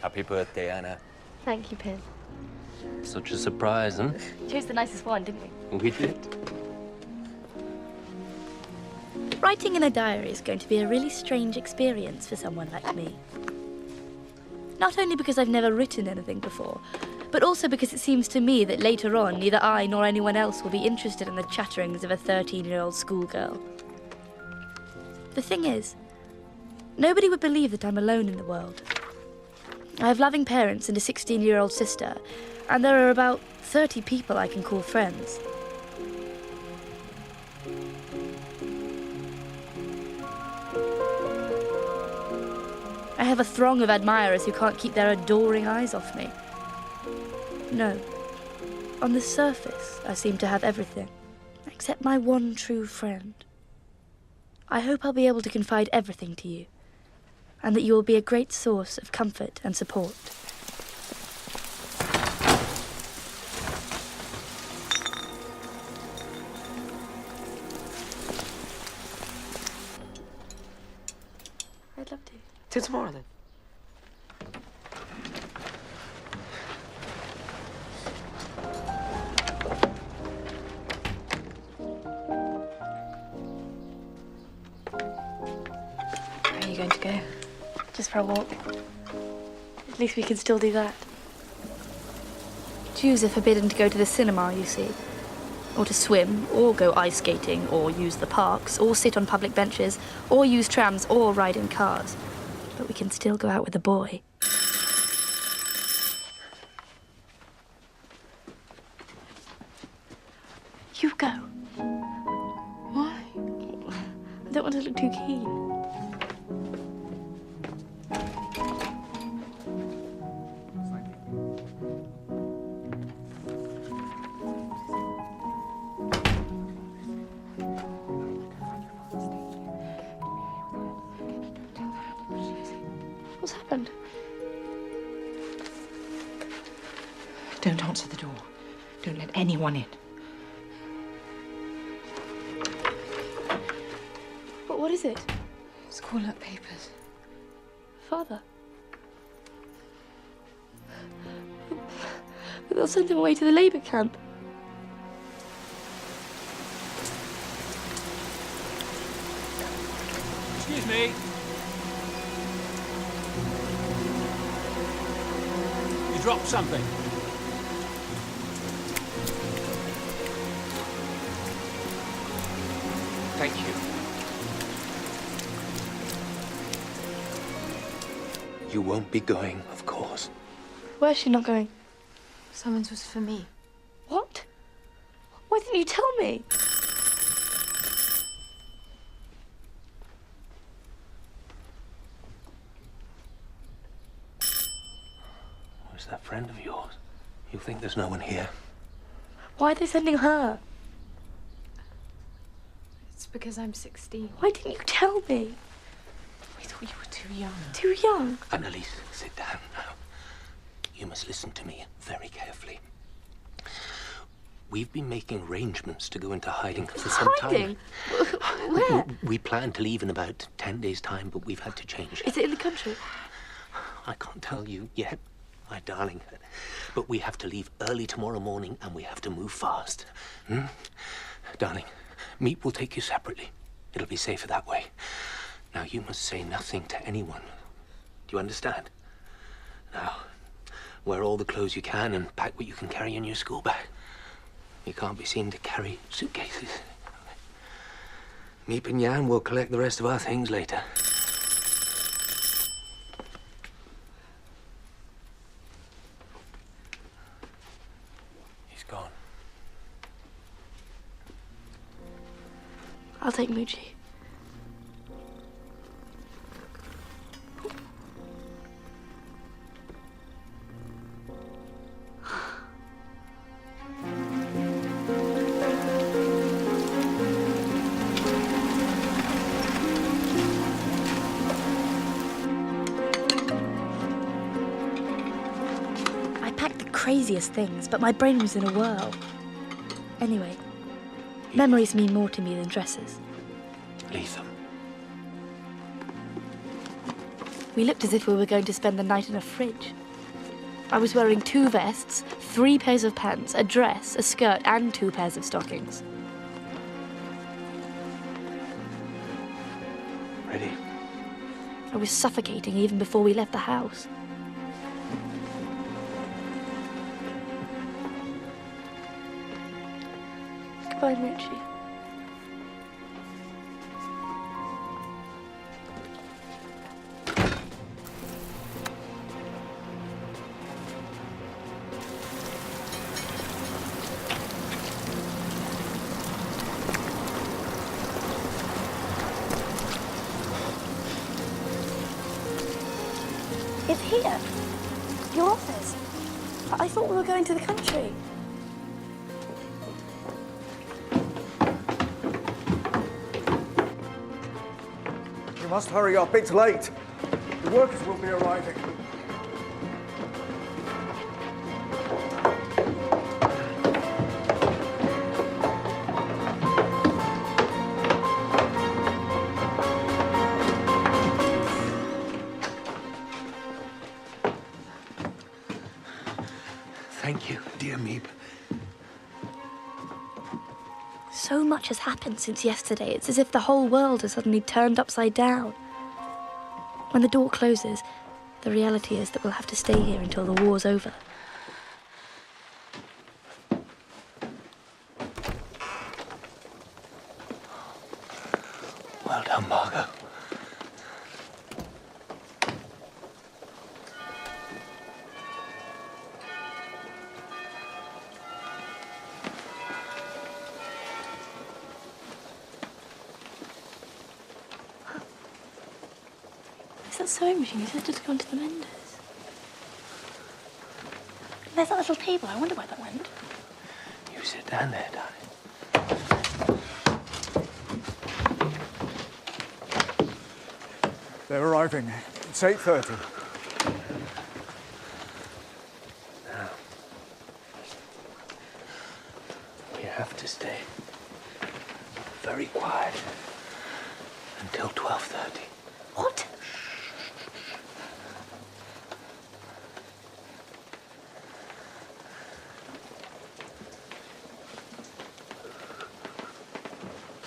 Happy birthday, Anna. Thank you, Pin. Such a surprise, huh? Chose the nicest one, didn't we? We did. Writing in a diary is going to be a really strange experience for someone like me. Not only because I've never written anything before, but also because it seems to me that later on, neither I nor anyone else will be interested in the chatterings of a 13-year-old schoolgirl. The thing is, nobody would believe that I'm alone in the world. I have loving parents and a 16-year-old sister, and there are about 30 people I can call friends. I have a throng of admirers who can't keep their adoring eyes off me. No. On the surface, I seem to have everything, except my one true friend. I hope I'll be able to confide everything to you, and that you will be a great source of comfort and support. I'd love to. Till tomorrow, then. Where are you going to go? Just for a walk. At least we can still do that. Jews are forbidden to go to the cinema, you see. Or to swim, or go ice skating, or use the parks, or sit on public benches, or use trams, or ride in cars. But we can still go out with a boy. You go. Why? I don't want to look too keen. What's happened? Don't answer the door. Don't let anyone in. What is it? School up papers. Father? But they'll send him away to the Labour camp. Excuse me. You dropped something. Thank you. You won't be going, of course. Where's she not going? Summons was for me. What? Why didn't you tell me? Who's that friend of yours? You think there's no one here? Why are they sending her? It's because I'm 16. Why didn't you tell me? We thought you were too young. Too young. Annalise, sit down now. You must listen to me very carefully. We've been making arrangements to go into hiding for some Hiding? time. Where? We plan to leave in about 10 days' time, but we've had to change. Is it in the country? I can't tell you yet, my darling. But we have to leave early tomorrow morning, and we have to move fast. Hmm? Darling, Meep will take you separately. It'll be safer that way. Now, you must say nothing to anyone. Do you understand? Now, wear all the clothes you can and pack what you can carry in your school bag. You can't be seen to carry suitcases. Meep and Jan will collect the rest of our things later. I'll take Moochie. I packed the craziest things, but my brain was in a whirl. Anyway, memories mean more to me than dresses. Lethem. We looked as if we were going to spend the night in a fridge. I was wearing 2 vests, 3 pairs of pants, a dress, a skirt, and 2 pairs of stockings. Ready? I was suffocating even before we left the house. Goodbye, Moochie. It's here. Your office. I thought we were going to the country. You must hurry up, it's late. The workers will be arriving. Thank you, dear Meep. So much has happened since yesterday. It's as if the whole world has suddenly turned upside down. When the door closes, the reality is that we'll have to stay here until the war's over. Well done, Margot. Is that sewing machine? You said just gone to the menders. There's that little table. I wonder where that went. You sit down there, darling. They're arriving. It's 8:30. Now, we have to stay very quiet until 12:30. What?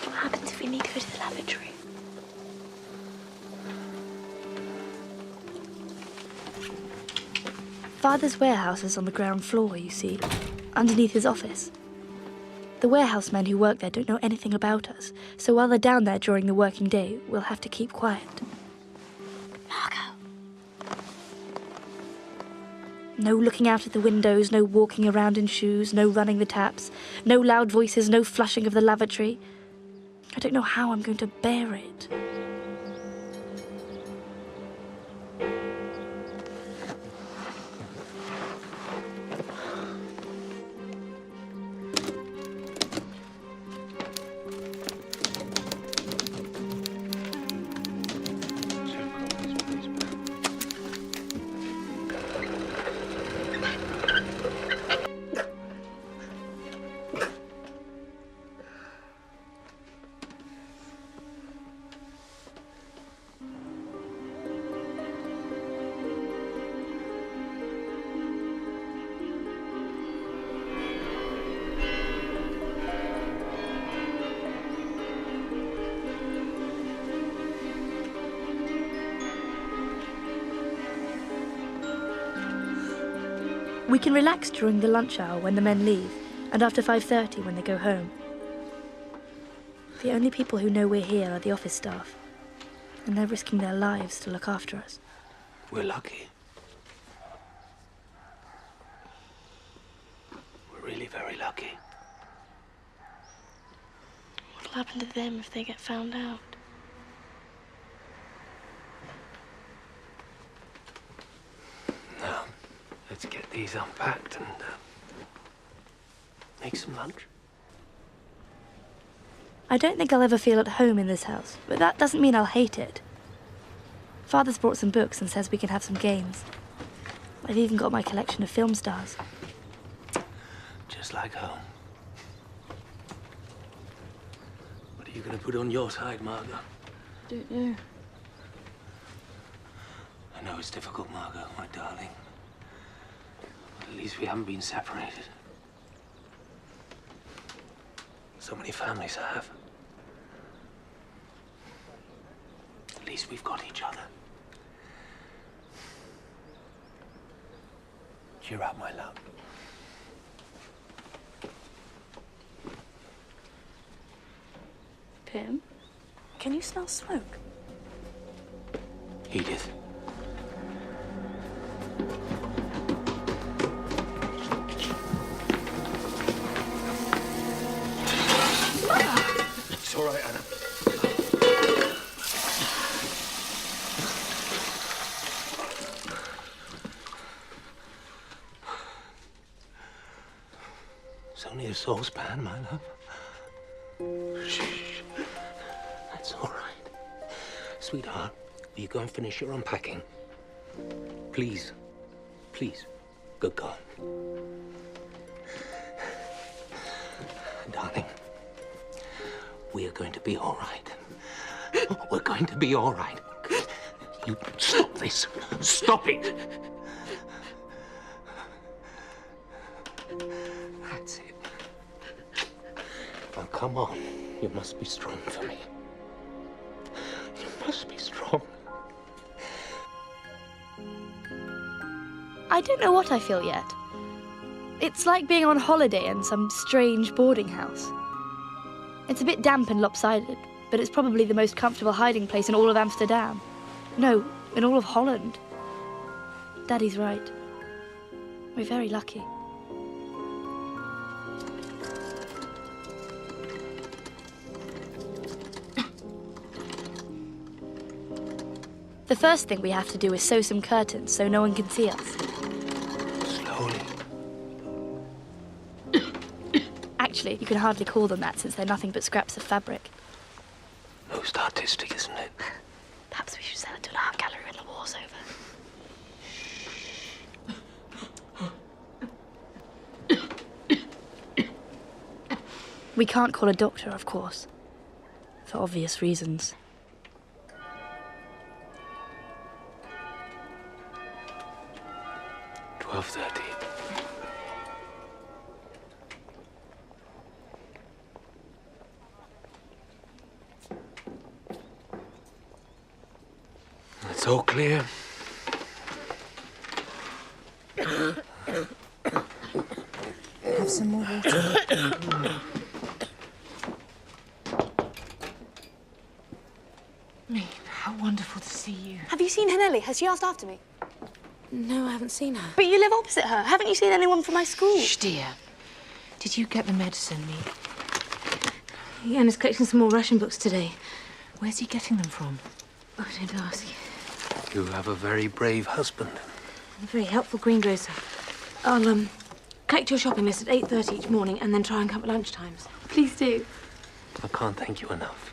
What happens if we need to go to the lavatory? Father's warehouse is on the ground floor, you see, underneath his office. The warehouse men who work there don't know anything about us, so while they're down there during the working day, we'll have to keep quiet. Margot. No looking out at the windows, no walking around in shoes, no running the taps, no loud voices, no flushing of the lavatory. I don't know how I'm going to bear it. We can relax during the lunch hour when the men leave, and after 5:30 when they go home. The only people who know we're here are the office staff, and they're risking their lives to look after us. We're lucky. We're really very lucky. What'll happen to them if they get found out? Now, let's get these unpacked and make some lunch. I don't think I'll ever feel at home in this house, but that doesn't mean I'll hate it. Father's brought some books and says we can have some games. I've even got my collection of film stars. Just like home. What are you going to put on your side, Margot? Don't know. I know it's difficult, Margot, my darling. But at least we haven't been separated. So many families have. At least we've got each other. Cheer up, my love. Pim, can you smell smoke? Edith. It's all right, Anna. It's only a saucepan, my love. Shh. That's all right. Sweetheart, will you go and finish your unpacking? Please. Please. Good girl. Darling, we are going to be all right. We're going to be all right. You stop this. Stop it. That's it. Now, come on. You must be strong for me. You must be strong. I don't know what I feel yet. It's like being on holiday in some strange boarding house. It's a bit damp and lopsided, but it's probably the most comfortable hiding place in all of Amsterdam. No, in all of Holland. Daddy's right. We're very lucky. The first thing we have to do is sew some curtains so no one can see us. Slowly. Actually, you can hardly call them that since they're nothing but scraps of fabric. Most artistic, isn't it? Perhaps we should sell it to an art gallery when the war's over. We can't call a doctor, of course, for obvious reasons. $12:30. It's all clear. Have some more water. Me, how wonderful to see you. Have you seen Hanelli? Has she asked after me? No, I haven't seen her. But you live opposite her. Haven't you seen anyone from my school? Shh, dear. Did you get the medicine, me? Jan is collecting some more Russian books today. Where's he getting them from? Oh, don't ask. You have a very brave husband. A very helpful greengrocer. I'll, collect your shopping list at 8:30 each morning and then try and come at lunchtimes. Please do. I can't thank you enough.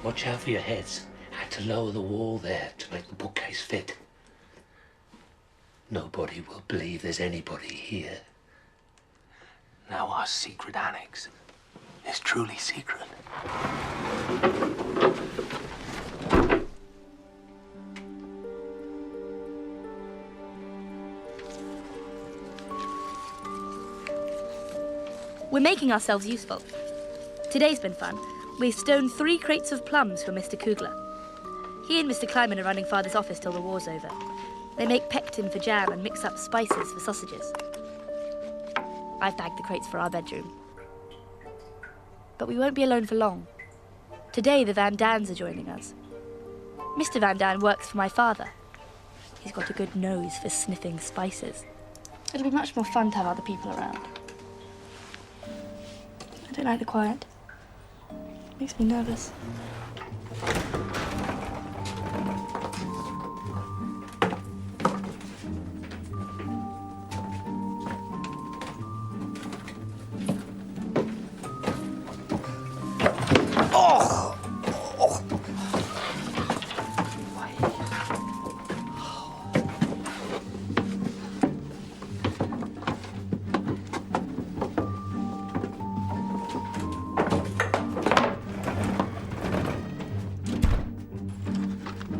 Watch out for your heads. I had to lower the wall there to make the bookcase fit. Nobody will believe there's anybody here. Now our secret annex is truly secret. We're making ourselves useful. Today's been fun. We've stoned 3 crates of plums for Mr. Kugler. He and Mr. Kleiman are running Father's office till the war's over. They make pectin for jam and mix up spices for sausages. I've bagged the crates for our bedroom. But we won't be alone for long. Today, the Van Dans are joining us. Mr. Van Dan works for my father. He's got a good nose for sniffing spices. It'll be much more fun to have other people around. I don't like the quiet. It makes me nervous.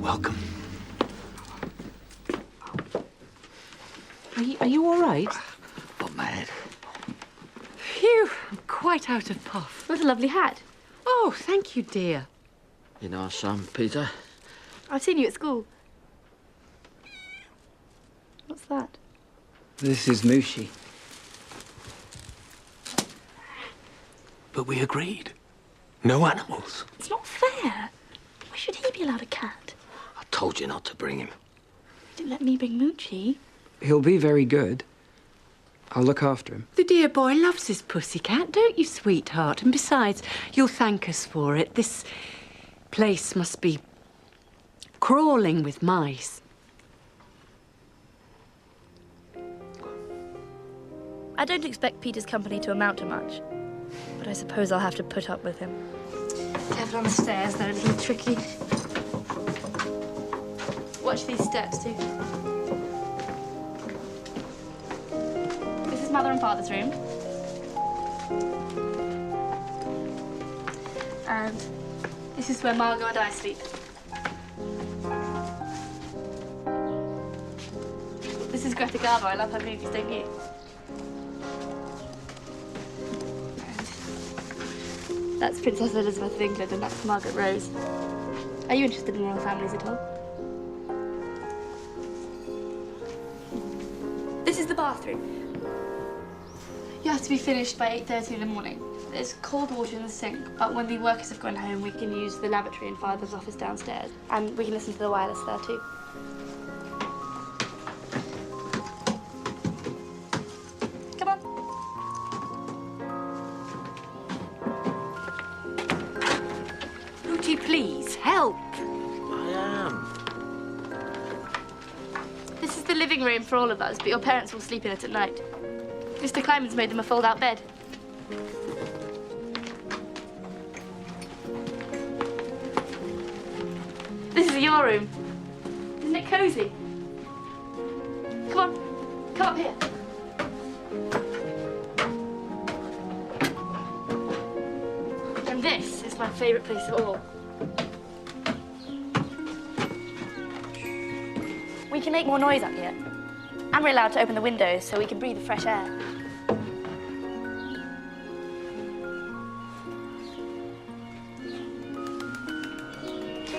Welcome. Are you all right? Not mad. Phew, I'm quite out of puff. What a lovely hat. Oh, thank you, dear. You know, son, Peter. I've seen you at school. What's that? This is Mushi. But we agreed. No animals. It's not fair. Why should he be allowed a cat? I told you not to bring him. You didn't let me bring Moochie. He'll be very good. I'll look after him. The dear boy loves his pussycat, don't you, sweetheart? And besides, you'll thank us for it. This place must be crawling with mice. I don't expect Peter's company to amount to much, but I suppose I'll have to put up with him. Careful on the stairs, they're a little tricky. Watch these steps, too. This is Mother and Father's room. And this is where Margot and I sleep. This is Greta Garbo. I love her movies, don't you? And that's Princess Elizabeth of England, and that's Margaret Rose. Are you interested in royal families at all? This is the bathroom. You have to be finished by 8:30 in the morning. There's cold water in the sink, but when the workers have gone home, we can use the lavatory in Father's office downstairs. And we can listen to the wireless there, too. Come on. Rudy, please, help. I am. This is the living room for all of us, but your parents will sleep in it at night. Mr. Kleiman's made them a fold-out bed. This is your room. Isn't it cozy? Come on, come up here. And this is my favourite place of all. We can make more noise up here. And we're allowed to open the windows so we can breathe the fresh air.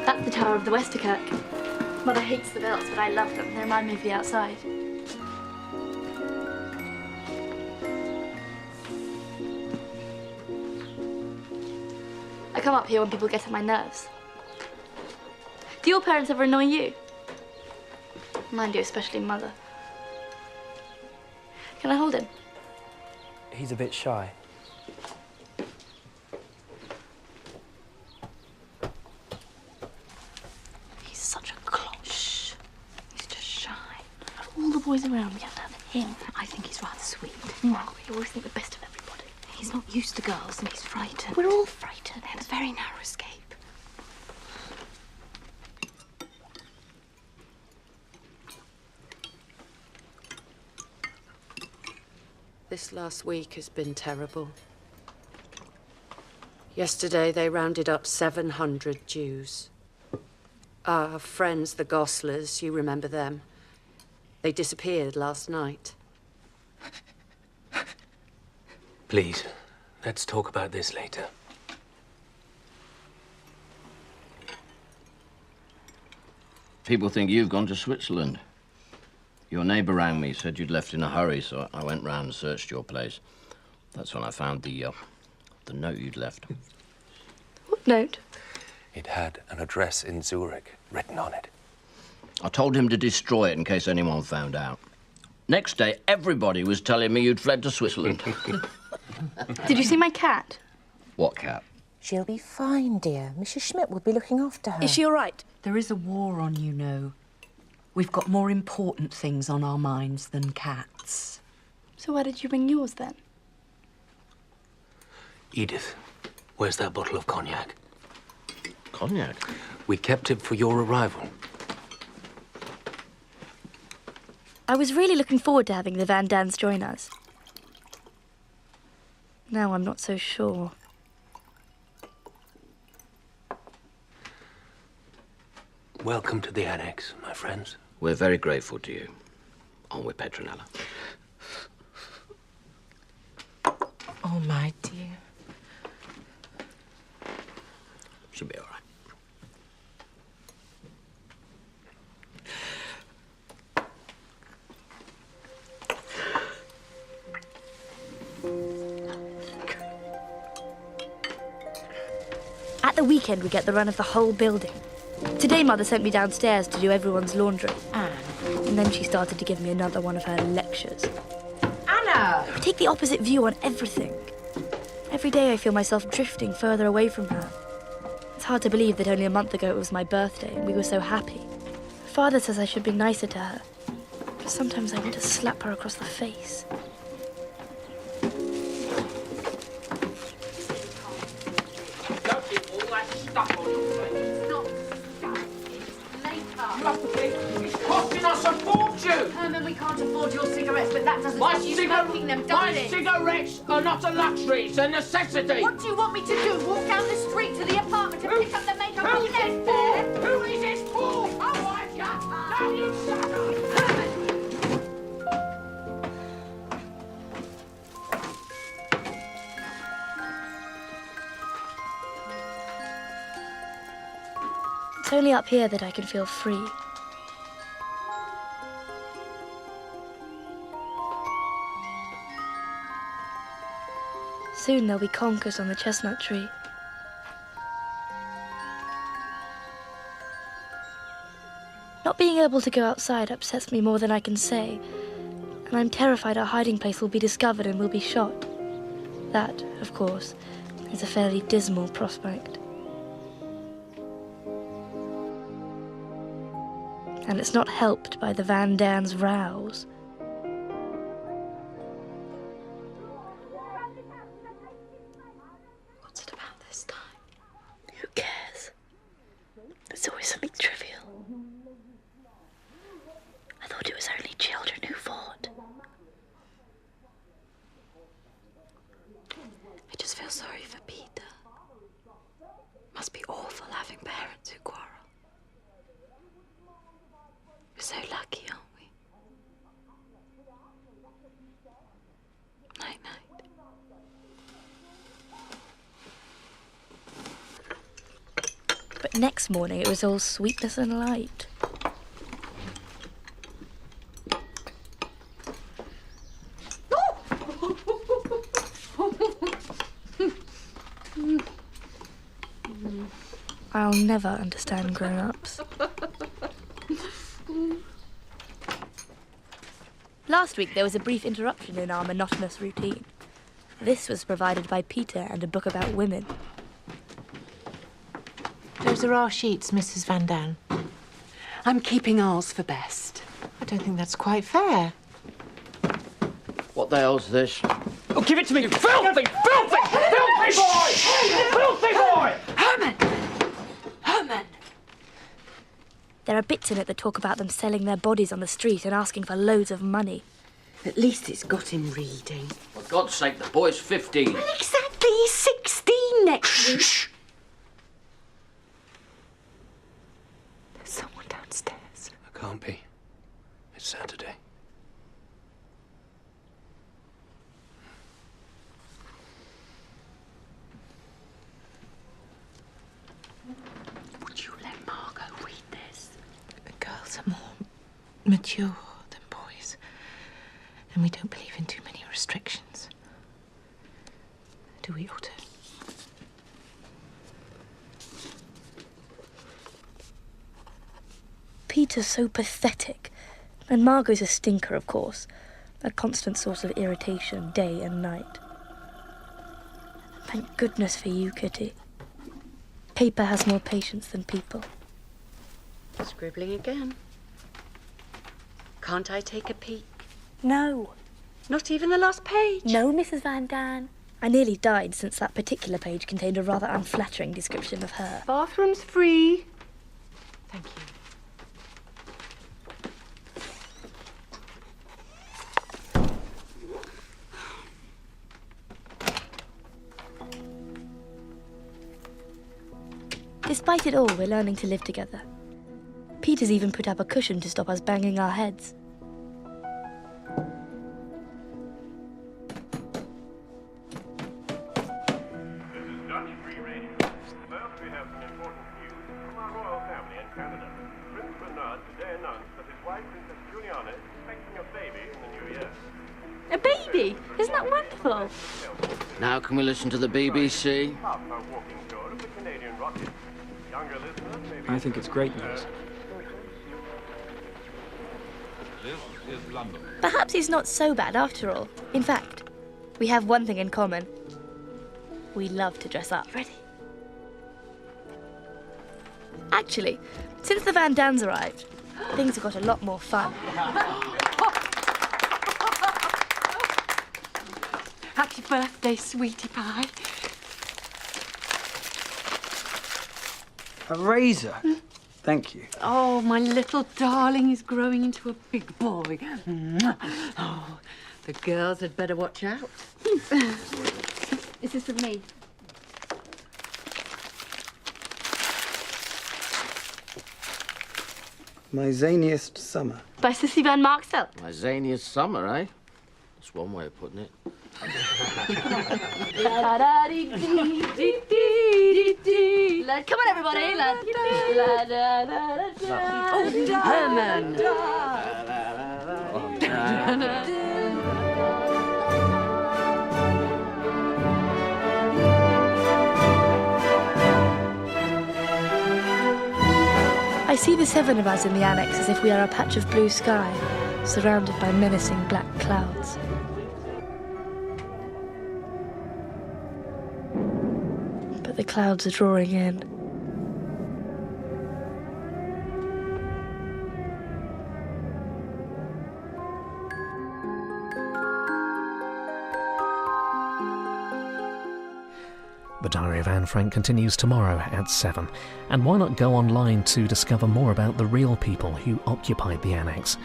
That's the Tower of the Westerkirk. Mother hates the bells, but I love them. They remind me of the outside. I come up here when people get on my nerves. Do your parents ever annoy you? Mine do, especially Mother. Can I hold him? He's a bit shy. He's such a cloche. He's just shy. Of all the boys around, we have to have him. I think he's rather sweet. Margaret, you always think the best of everybody. He's not used to girls and he's frightened. We're all frightened. They have a very narrow escape. This last week has been terrible. Yesterday, they rounded up 700 Jews. Our friends, the Goslers, you remember them. They disappeared last night. Please, let's talk about this later. People think you've gone to Switzerland. Your neighbour rang me, said you'd left in a hurry, so I went round and searched your place. That's when I found the note you'd left. What note? It had an address in Zurich written on it. I told him to destroy it in case anyone found out. Next day, everybody was telling me you'd fled to Switzerland. Did you see my cat? What cat? She'll be fine, dear. Mrs. Schmidt will be looking after her. Is she all right? There is a war on, you know. We've got more important things on our minds than cats. So why did you bring yours then? Edith, where's that bottle of cognac? Cognac? We kept it for your arrival. I was really looking forward to having the Van Dans join us. Now I'm not so sure. Welcome to the annex, my friends. We're very grateful to you. On with Petronella. Oh, my dear. She'll be all right. At the weekend, we get the run of the whole building. Today, Mother sent me downstairs to do everyone's laundry. And then she started to give me another one of her lectures. Anna! I take the opposite view on everything. Every day I feel myself drifting further away from her. It's hard to believe that only a month ago it was my birthday and we were so happy. Father says I should be nicer to her. But sometimes I want to slap her across the face. It's costing us a fortune! Herman, we can't afford your cigarettes, but that doesn't stop you smoking them, does my it? cigarettes are not a luxury, it's a necessity! What do you want me to do? Walk down the street to the apartment and pick up the makeup on left there? Who is this for? Oh, I've got... No, you sucker! It's only up here that I can feel free. Soon there'll be conkers on the chestnut tree. Not being able to go outside upsets me more than I can say, and I'm terrified our hiding place will be discovered and we'll be shot. That, of course, is a fairly dismal prospect. And it's not helped by the Van Dans rows. What's it about this time? Who cares? It's always something trivial. I thought it was only children who fought. I just feel sorry for Peter. Must be awful having parents who quarrel. We're so lucky, aren't we? Night, night. But next morning it was all sweetness and light. I'll never understand grown-ups. Last week there was a brief interruption in our monotonous routine. This was provided by Peter and a book about women. Those are our sheets, Mrs. Van Daan. I'm keeping ours for best. I don't think that's quite fair. What the hell's this? Oh, give it to me, you filthy, filthy, filthy boy! Filthy boy! Herman! Herman! There are bits in it that talk about them selling their bodies on the street and asking for loads of money. At least it's got him reading. For God's sake, the boy's 15. Well, exactly. He's 16 next week. Shh! There's someone downstairs. I can't be. It's Saturday. Would you let Margot read this? The girls are more mature than boys. And we don't believe in too many restrictions. Do we, Otto? Peter's so pathetic. And Margot's a stinker, of course. A constant source of irritation, day and night. Thank goodness for you, Kitty. Paper has more patience than people. Scribbling again. Can't I take a peek? No. Not even the last page? No, Mrs. Van Daan. I nearly died since that particular page contained a rather unflattering description of her. Bathroom's free. Thank you. Despite it all, we're learning to live together. Peter's even put up a cushion to stop us banging our heads. A baby? Isn't that wonderful? Now can we listen to the BBC? I think it's great news. Perhaps he's not so bad after all. In fact, we have one thing in common. We love to dress up. Ready? Actually, since the Van Daans arrived, things have got a lot more fun. Happy birthday, sweetie pie. A razor? Thank you. Oh, my little darling is growing into a big boy. Oh, the girls had better watch out. Is this for me? My zaniest summer. By Sissy Van Marksveld. My zaniest summer, eh? That's one way of putting it. Come on, everybody. Oh, Herman. I see the seven of us in the annex as if we are a patch of blue sky, surrounded by menacing black clouds. But the clouds are drawing in. The Diary of Anne Frank continues tomorrow at 7. And why not go online to discover more about the real people who occupied the annex?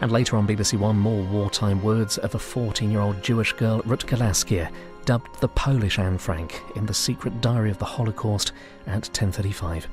And later on BBC One, more wartime words of a 14-year-old Jewish girl, Rutger Laskier, dubbed the Polish Anne Frank in The Secret Diary of the Holocaust at 10:35.